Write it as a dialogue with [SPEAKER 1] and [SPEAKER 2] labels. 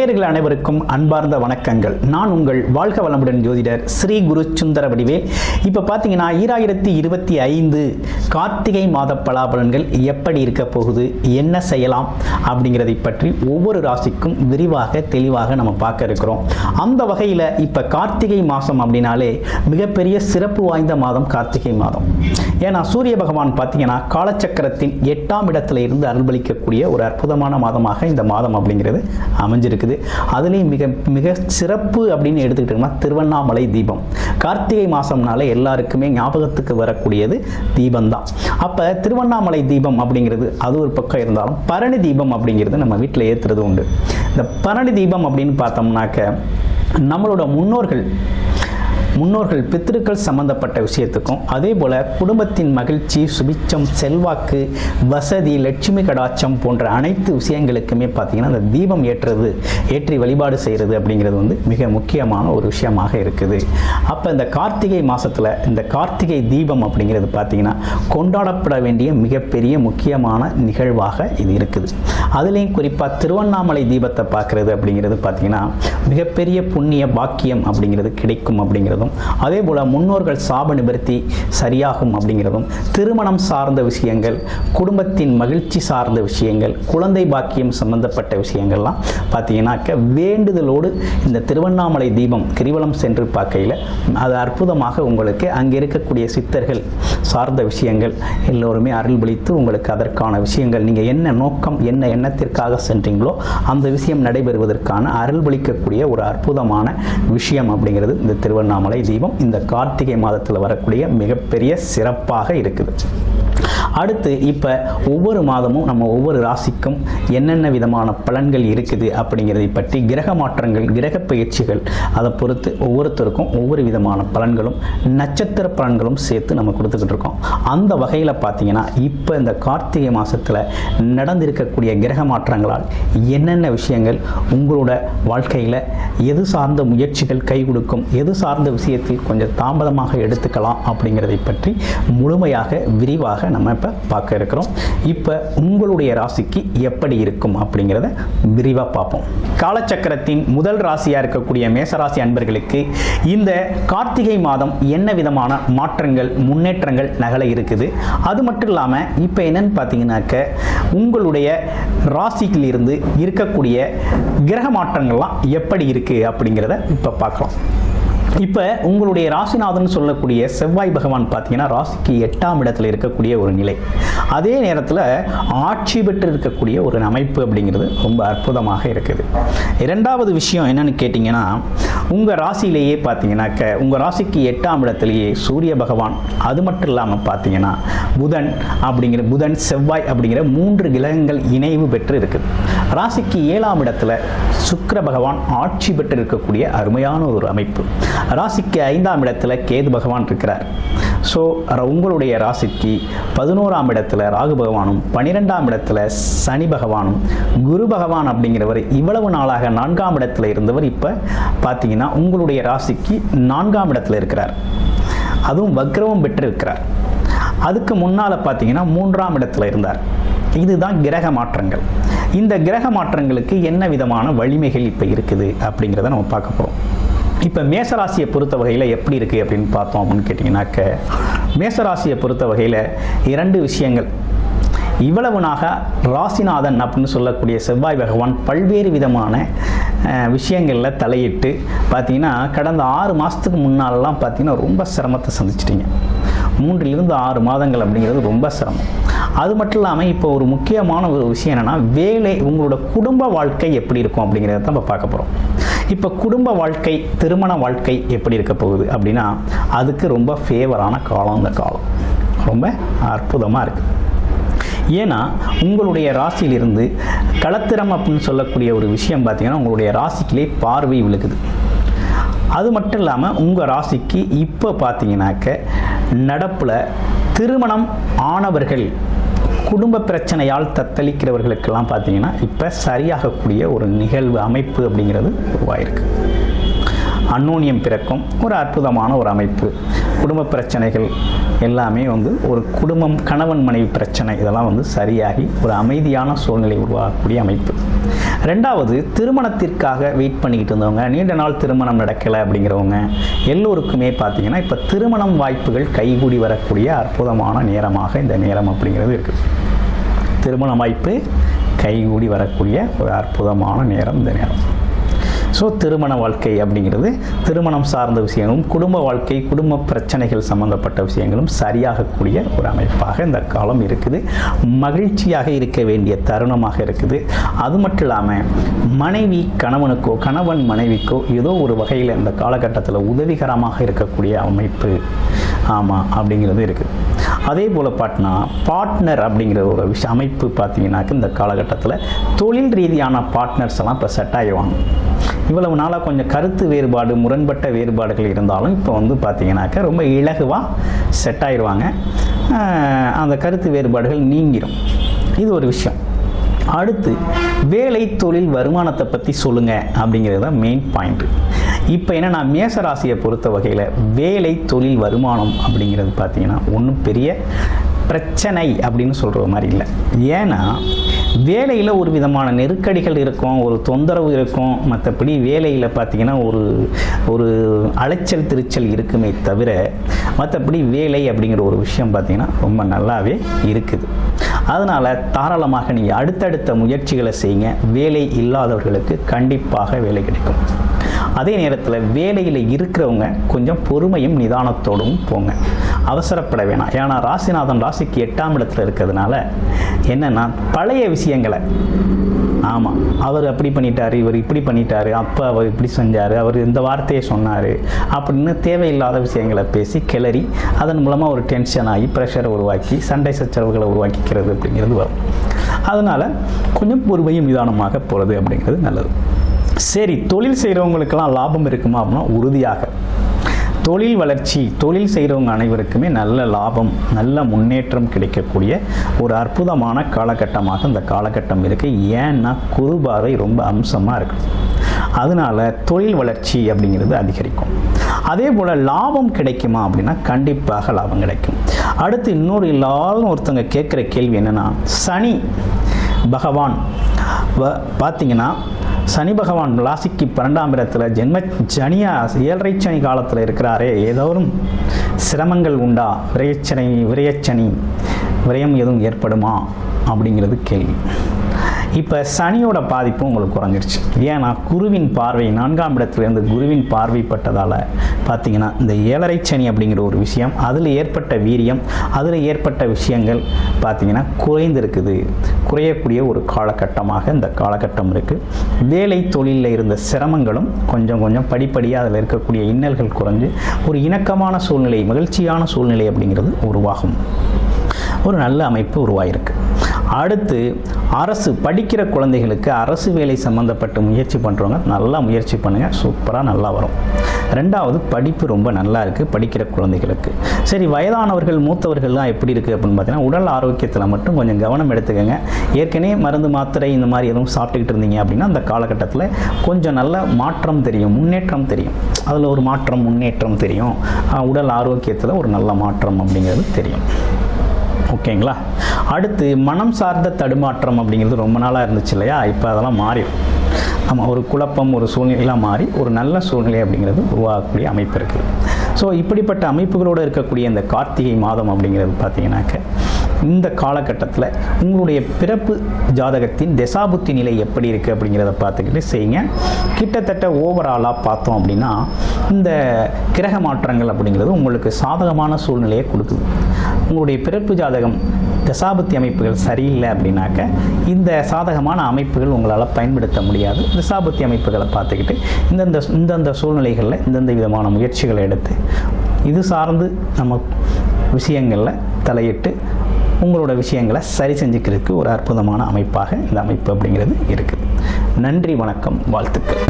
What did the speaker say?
[SPEAKER 1] நேயர்கள் அனைவருக்கும் அன்பார்ந்த வணக்கங்கள். நான் உங்கள் வாழ்க வளமுடன் ஜோதிடர் ஸ்ரீ குரு சுந்தர வடிவேல். இப்போ பார்த்தீங்கன்னா 2025 கார்த்திகை மாத பலாபலன்கள் எப்படி இருக்க போகுது, என்ன செய்யலாம் அப்படிங்கிறதை பற்றி ஒவ்வொரு ராசிக்கும் விரிவாக தெளிவாக நம்ம பார்க்க இருக்கிறோம். அந்த வகையில் இப்போ கார்த்திகை மாதம் அப்படின்னாலே மிகப்பெரிய சிறப்பு வாய்ந்த மாதம் கார்த்திகை மாதம். ஏன்னா சூரிய பகவான் பார்த்தீங்கன்னா காலச்சக்கரத்தின் 8ஆம் இடத்துல இருந்து அருள்பளிக்கக்கூடிய ஒரு அற்புதமான மாதமாக இந்த மாதம் அப்படிங்கிறது அமைஞ்சிருக்குது. அதுலேயும் மிக மிக சிறப்பு அப்படின்னு எடுத்துக்கிட்டோம்னா திருவண்ணாமலை தீபம். கார்த்திகை மாதம்னால எல்லாருக்குமே ஞாபகத்துக்கு வரக்கூடியது தீபம்தான். அப்போ திருவண்ணாமலை தீபம் அப்படிங்கிறது அது ஒரு பக்கம் இருந்தாலும் பரணி தீபம் அப்படிங்கிறது நம்ம வீட்டில் ஏற்றுறது உண்டு. இந்த பரணி தீபம் அப்படின்னு பார்த்தோம்னாக்க நம்மளோட முன்னோர்கள் பித்திருக்கள் சம்பந்தப்பட்ட விஷயத்துக்கும் அதே போல் குடும்பத்தின் மகிழ்ச்சி, சுபிச்சம், செல்வாக்கு, வசதி, லட்சுமி கடாட்சம் போன்ற அனைத்து விஷயங்களுக்குமே பார்த்தீங்கன்னா இந்த தீபம் ஏற்றி வழிபாடு செய்கிறது அப்படிங்கிறது வந்து மிக முக்கியமான ஒரு விஷயமாக இருக்குது. அப்போ இந்த கார்த்திகை மாதத்தில் இந்த கார்த்திகை தீபம் அப்படிங்கிறது பார்த்தீங்கன்னா கொண்டாடப்பட வேண்டிய மிகப்பெரிய முக்கியமான நிகழ்வாக இது இருக்குது. அதுலேயும் குறிப்பாக திருவண்ணாமலை தீபத்தை பார்க்குறது அப்படிங்கிறது பார்த்தீங்கன்னா மிகப்பெரிய புண்ணிய பாக்கியம் அப்படிங்கிறது கிடைக்கும் அப்படிங்கிறது, அதே போல முன்னோர்கள் சாப நிவர்த்தி சரியாகும் அப்படிங்கிறதும், திருமணம் சார்ந்த விஷயங்கள், குடும்பத்தின் மகிழ்ச்சி சார்ந்த விஷயங்கள், குழந்தை பாக்கியம் சம்பந்தப்பட்ட விஷயங்கள்லாம் பார்த்தீங்கன்னாக்க வேண்டுதலோடு இந்த திருவண்ணாமலை தீபம் கிரிவலம் சென்று பார்க்கையில் அது அற்புதமாக உங்களுக்கு அங்கே இருக்கக்கூடிய சித்தர்கள் சார்ந்த விஷயங்கள் எல்லோருமே அருள்பளித்து உங்களுக்கு அதற்கான விஷயங்கள் நீங்கள் என்ன நோக்கம் என்ன எண்ணத்திற்காக சென்றீங்களோ அந்த விஷயம் நடைபெறுவதற்கான அருள்பளிக்கக்கூடிய ஒரு அற்புதமான விஷயம் அப்படிங்கிறது இந்த திருவண்ணாமலை தீபம் இந்த கார்த்திகை மாதத்தில் வரக்கூடிய மிகப்பெரிய சிறப்பாக இருக்குது. அடுத்து இப்போ ஒவ்வொரு மாதமும் நம்ம ஒவ்வொரு ராசிக்கும் என்னென்ன விதமான பலன்கள் இருக்குது அப்படிங்கிறதை பற்றி கிரக மாற்றங்கள், கிரக பயிற்சிகள் அதை பொறுத்து ஒவ்வொருத்தருக்கும் ஒவ்வொரு விதமான பலன்களும் நட்சத்திர பலன்களும் சேர்த்து நம்ம கொடுத்துக்கிட்டு இருக்கோம். அந்த வகையில் பார்த்தீங்கன்னா இப்போ இந்த கார்த்திகை மாதத்தில் நடந்திருக்கக்கூடிய கிரக மாற்றங்களால் என்னென்ன விஷயங்கள் உங்களோட வாழ்க்கையில் எது சார்ந்த முயற்சிகள் கை கொடுக்கும், எது சார்ந்த விஷயத்தில் கொஞ்சம் தாமதமாக எடுத்துக்கலாம் அப்படிங்கிறதை பற்றி முழுமையாக விரிவாக நம்ம இப்போ பார்க்க இருக்கிறோம். இப்போ உங்களுடைய ராசிக்கு எப்படி இருக்கும் அப்படிங்கிறத விரிவாக பார்ப்போம். காலச்சக்கரத்தின் முதல் ராசியாக இருக்கக்கூடிய மேசராசி அன்பர்களுக்கு இந்த கார்த்திகை மாதம் என்ன விதமான மாற்றங்கள், முன்னேற்றங்கள் நகல இருக்குது. அது மட்டும் இல்லாமல் இப்போ என்னன்னு பார்த்தீங்கன்னாக்க உங்களுடைய ராசியிலிருந்து இருக்கக்கூடிய கிரக மாற்றங்கள்லாம் எப்படி இருக்குது அப்படிங்கிறத இப்போ பார்க்கலாம். இப்போ உங்களுடைய ராசிநாதன் சொல்லக்கூடிய செவ்வாய் பகவான் பார்த்தீங்கன்னா ராசிக்கு 8ஆம் இடத்துல இருக்கக்கூடிய ஒரு நிலை, அதே நேரத்தில் ஆட்சி பெற்று இருக்கக்கூடிய ஒரு அமைப்பு அப்படிங்கிறது ரொம்ப அற்புதமாக இருக்குது. இரண்டாவது விஷயம் என்னன்னு கேட்டிங்கன்னா உங்கள் ராசியிலேயே பார்த்தீங்கன்னாக்க உங்கள் ராசிக்கு 8ஆம் இடத்துலையே சூரிய பகவான், அது மட்டும் இல்லாமல் பார்த்தீங்கன்னா புதன் செவ்வாய் அப்படிங்கிற 3 கிரகங்கள் இணைவு பெற்று இருக்குது. ராசிக்கு 7ஆம் இடத்துல சுக்கிர பகவான் ஆட்சி பெற்று இருக்கக்கூடிய அருமையான ஒரு அமைப்பு. ராசிக்கு 5ஆம் இடத்துல கேது பகவான் இருக்கிறார். ஸோ உங்களுடைய ராசிக்கு 11ஆம் இடத்துல ராகு பகவானும், 12ஆம் இடத்துல சனி பகவானும், குரு பகவான் அப்படிங்கிறவர் இவ்வளவு நாளாக 4ஆம் இடத்துல இருந்தவர் இப்போ பார்த்தீங்கன்னா உங்களுடைய ராசிக்கு 4ஆம் இடத்துல இருக்கிறார். அதுவும் வக்ரவம் பெற்று இருக்கிறார். அதுக்கு முன்னால் பார்த்தீங்கன்னா 3ஆம் இடத்துல இருந்தார். இதுதான் கிரக மாற்றங்கள். இந்த கிரக மாற்றங்களுக்கு என்ன விதமான வலிமைகள் இப்போ இருக்குது அப்படிங்கிறத நம்ம பார்க்க போகிறோம். இப்போ மேசராசியை பொறுத்த வகையில் எப்படி இருக்குது அப்படின்னு பார்த்தோம் அப்படின்னு கேட்டிங்கன்னாக்க மேசராசியை பொறுத்த வகையில் 2 விஷயங்கள். இவ்வளவு நாக ராசிநாதன் அப்படின்னு சொல்லக்கூடிய செவ்வாய் பகவான் பல்வேறு விதமான விஷயங்களில் தலையிட்டு பார்த்தீங்கன்னா கடந்த 6 மாதத்துக்கு முன்னாலெல்லாம் பார்த்தீங்கன்னா ரொம்ப சிரமத்தை சந்திச்சிட்டிங்க. 3 to 6 மாதங்கள் அப்படிங்கிறது ரொம்ப சிரமம். அது மட்டும் இல்லாமல் இப்போ ஒரு முக்கியமான ஒரு விஷயம் என்னென்னா வேலை, உங்களோட குடும்ப வாழ்க்கை எப்படி இருக்கும் அப்படிங்கிறத தான் நம்ம பார்க்க போகிறோம். இப்போ குடும்ப வாழ்க்கை, திருமண வாழ்க்கை எப்படி இருக்க போகுது அப்படின்னா அதுக்கு ரொம்ப ஃபேவரான காலம். இந்த காலம் ரொம்ப அற்புதமாக இருக்குது. ஏன்னா உங்களுடைய ராசியிலிருந்து களத்திரம் அப்படின்னு சொல்லக்கூடிய ஒரு விஷயம் பார்த்தீங்கன்னா உங்களுடைய ராசிக்கிலே பார்வை விழுகுது. அது மட்டும் இல்லாமல் உங்கள் ராசிக்கு இப்போ பார்த்தீங்கன்னாக்க நடப்பில் திருமணம் ஆனவர்கள், குடும்ப பிரச்சனையால் தத்தளிக்கிறவர்களுக்கெல்லாம் பார்த்தீங்கன்னா இப்போ சரியாகக்கூடிய ஒரு நிகழ்வு அமைப்பு அப்படிங்கிறது உருவாயிருக்கு. அன்னோனியம் பிறக்கும். ஒரு அற்புதமான ஒரு அமைப்பு. குடும்ப பிரச்சனைகள் எல்லாமே ஒரு குடும்பம், கணவன் மனைவி பிரச்சனை இதெல்லாம் சரியாகி ஒரு அமைதியான சூழ்நிலை உருவாகக்கூடிய அமைப்பு. ரெண்டாவது, திருமணத்திற்காக வெயிட் பண்ணிக்கிட்டு இருந்தவங்க, நீண்ட நாள் திருமணம் நடக்கலை அப்படிங்கிறவங்க எல்லோருக்குமே பார்த்தீங்கன்னா இப்போ திருமணம் வாய்ப்புகள் கைகூடி வரக்கூடிய அற்புதமான நேரமாக இந்த நேரம் அப்படிங்கிறது இருக்குது. திருமண வாய்ப்பு கைகூடி வரக்கூடிய ஒரு அற்புதமான நேரம் இந்த நேரம். ஸோ திருமண வாழ்க்கை அப்படிங்கிறது திருமணம் சார்ந்த விஷயங்களும் குடும்ப வாழ்க்கை, குடும்ப பிரச்சனைகள் சம்பந்தப்பட்ட விஷயங்களும் சரியாகக்கூடிய ஒரு அமைப்பாக இந்த காலம் இருக்குது. மகிழ்ச்சியாக இருக்க வேண்டிய தருணமாக இருக்குது. அது மட்டும் இல்லாமல் மனைவி கணவனுக்கோ, கணவன் மனைவிக்கோ ஏதோ ஒரு வகையில் இந்த காலகட்டத்தில் உதவிகரமாக இருக்கக்கூடிய அமைப்பு அப்படிங்கிறது இருக்குது. அதே போல் பார்ட்னர் அப்படிங்கிற ஒரு அமைப்பு பார்த்தீங்கன்னாக்க இந்த காலகட்டத்தில் தொழில் ரீதியான பார்ட்னர்ஸ் எல்லாம் இப்போ செட் ஆகிடுவாங்க. இவ்வளவு நாளாக கொஞ்சம் கருத்து வேறுபாடு, முரண்பட்ட வேறுபாடுகள் இருந்தாலும் இப்போ பார்த்தீங்கன்னாக்க ரொம்ப இலகுவாக செட் ஆகிடுவாங்க. அந்த கருத்து வேறுபாடுகள் நீங்கிடும். இது ஒரு விஷயம். அடுத்து, வேலை தொழில் வருமானத்தை பற்றி சொல்லுங்கள் அப்படிங்கிறது தான் மெயின் பாயிண்ட்டு. இப்போ என்னென்னா மேசராசியை பொறுத்த வகையில் வேலை தொழில் வருமானம் அப்படிங்கிறது பார்த்தீங்கன்னா ஒன்றும் பெரிய பிரச்சனை அப்படின்னு சொல்கிற மாதிரி இல்லை. ஏன்னா வேலையில் ஒரு விதமான நெருக்கடிகள் இருக்கும், ஒரு தொந்தரவு இருக்கும். மற்றபடி வேலையில் பார்த்தீங்கன்னா ஒரு அலைச்சல் திருச்சல் இருக்குமே தவிர மற்றபடி வேலை அப்படிங்கிற ஒரு விஷயம் பார்த்தீங்கன்னா ரொம்ப நல்லாவே இருக்குது. அதனால் தாராளமாக நீங்கள் அடுத்தடுத்த முயற்சிகளை செய்யுங்க. வேலை இல்லாதவர்களுக்கு கண்டிப்பாக வேலை கிடைக்கும். அதே நேரத்தில் வேலையில் இருக்கிறவங்க கொஞ்சம் பொறுமையும் நிதானத்தோடும் போங்க, அவசரப்பட வேணாம். ஏன்னா ராசிநாதன் ராசிக்கு 8ஆம் இடத்துல இருக்கிறதுனால என்னென்னா பழைய விஷயங்களை அவர் அப்படி பண்ணிட்டாரு, இவர் இப்படி பண்ணிட்டாரு, அப்போ அவர் இப்படி செஞ்சார், அவர் இந்த வார்த்தையை சொன்னார் அப்படின்னு தேவையில்லாத விஷயங்களை பேசி கிளறி அதன் மூலமாக ஒரு டென்ஷன் ஆகி ப்ரெஷரை உருவாக்கி சண்டை சச்சரவுகளை உருவாக்கிக்கிறது அப்படிங்கிறது வரும். அதனால் கொஞ்சம் பொறுமையும் நிதானமாக போகிறது அப்படிங்கிறது நல்லது. சரி, தொழில் செய்கிறவங்களுக்கெல்லாம் லாபம் இருக்குமா அப்படின்னா உறுதியாக தொழில் வளர்ச்சி, தொழில் செய்கிறவங்க அனைவருக்குமே நல்ல லாபம், நல்ல முன்னேற்றம் கிடைக்கக்கூடிய ஒரு அற்புதமான காலகட்டமாக இந்த காலகட்டம் இருக்குது. ஏன்னா குரு பார்வை ரொம்ப அம்சமாக இருக்குது. அதனால் தொழில் வளர்ச்சி அப்படிங்கிறது அதிகரிக்கும். அதே போல் லாபம் கிடைக்குமா அப்படின்னா கண்டிப்பாக லாபம் கிடைக்கும். அடுத்து இன்னொரு எல்லாரும் ஒருத்தவங்க கேட்குற கேள்வி என்னென்னா, சனி பகவான் பார்த்தீங்கன்னா சனி பகவான் ராசிக்கு 12ஆம் இடத்துல ஜென்ம சனியா 7.5 சனி காலத்தில் இருக்கிறாரே, ஏதோறும் சிரமங்கள் உண்டா, விரயச்சனி விரயம் எதுவும் ஏற்படுமா அப்படிங்கிறது கேள்வி. இப்போ சனியோட பாதிப்பும் உங்களுக்கு குறைஞ்சிருச்சு. ஏன்னா குருவின் பார்வை 4ஆம் இடத்துலேருந்து குருவின் பார்வைப்பட்டதால் பார்த்தீங்கன்னா இந்த 7.5 சனி அப்படிங்கிற ஒரு விஷயம், அதில் ஏற்பட்ட வீரியம், அதில் ஏற்பட்ட விஷயங்கள் பார்த்தீங்கன்னா குறைந்திருக்குது. குறையக்கூடிய ஒரு காலகட்டமாக இந்த காலகட்டம் இருக்குது. வேலை தொழிலில் இருந்த சிரமங்களும் கொஞ்சம் கொஞ்சம் படிப்படியாக அதில் இருக்கக்கூடிய இன்னல்கள் குறைஞ்சு ஒரு இணக்கமான சூழ்நிலை, மகிழ்ச்சியான சூழ்நிலை அப்படிங்கிறது உருவாகும். ஒரு நல்ல அமைப்பு உருவாயிருக்கு. அடுத்து, அரசு படிக்கிற குழந்தைகளுக்கு அரசு வேலை சம்மந்தப்பட்ட முயற்சி பண்ணுறவங்க நல்லா முயற்சி பண்ணுங்கள், சூப்பராக நல்லா வரும். ரெண்டாவது, படிப்பு ரொம்ப நல்லா இருக்குது படிக்கிற குழந்தைகளுக்கு. சரி, வயதானவர்கள் மூத்தவர்கள்லாம் எப்படி இருக்குது அப்படின்னு பார்த்தீங்கன்னா உடல் ஆரோக்கியத்தில் மட்டும் கொஞ்சம் கவனம் எடுத்துக்கோங்க. ஏற்கனவே மருந்து மாத்திரை இந்த மாதிரி எதுவும் சாப்பிட்டுக்கிட்டு இருந்தீங்க அப்படின்னா அந்த காலகட்டத்தில் கொஞ்சம் நல்ல மாற்றம் தெரியும், முன்னேற்றம் தெரியும். அதில் ஒரு மாற்றம் முன்னேற்றம் தெரியும். உடல் ஆரோக்கியத்தில் ஒரு நல்ல மாற்றம் அப்படிங்கிறது தெரியும். ஓகேங்களா? அடுத்து, மனம் சார்ந்த தடுமாற்றம் அப்படிங்கிறது ரொம்ப நாளாக இருந்துச்சு இல்லையா, இப்போ அதெல்லாம் மாறிடும். ஒரு குழப்பம், ஒரு சூழ்நிலையெல்லாம் மாறி ஒரு நல்ல சூழ்நிலை அப்படிங்கிறது உருவாகக்கூடிய அமைப்பு இருக்குது. ஸோ இப்படிப்பட்ட அமைப்புகளோடு இருக்கக்கூடிய இந்த கார்த்திகை மாதம் அப்படிங்கிறது பார்த்தீங்கன்னாக்க இந்த காலகட்டத்தில் உங்களுடைய பிறப்பு ஜாதகத்தின் தசாபுத்தி நிலை எப்படி இருக்குது அப்படிங்கிறத பார்த்துக்கிட்டு செய்யுங்க. கிட்டத்தட்ட ஓவராலாக பார்த்தோம் அப்படின்னா இந்த கிரக மாற்றங்கள் அப்படிங்கிறது உங்களுக்கு சாதகமான சூழ்நிலையை கொடுக்குது. உங்களுடைய பிறப்பு ஜாதகம் தசாபுத்தி அமைப்புகள் சரியில்லை அப்படின்னாக்க இந்த சாதகமான அமைப்புகள் உங்களால் பயன்படுத்த முடியாது. தசாபுத்தி அமைப்புகளை பார்த்துக்கிட்டு இந்தந்த சூழ்நிலைகளில் இந்தந்த விதமான முயற்சிகளை எடுத்து இது சார்ந்து நம்ம விஷயங்களில் தலையிட்டு உங்களோட விஷயங்களை சரி செஞ்சுக்கிறதுக்கு ஒரு அற்புதமான அமைப்பாக இந்த அமைப்பு அப்படிங்கிறது இருக்குது. நன்றி, வணக்கம், வாழ்த்துக்கள்.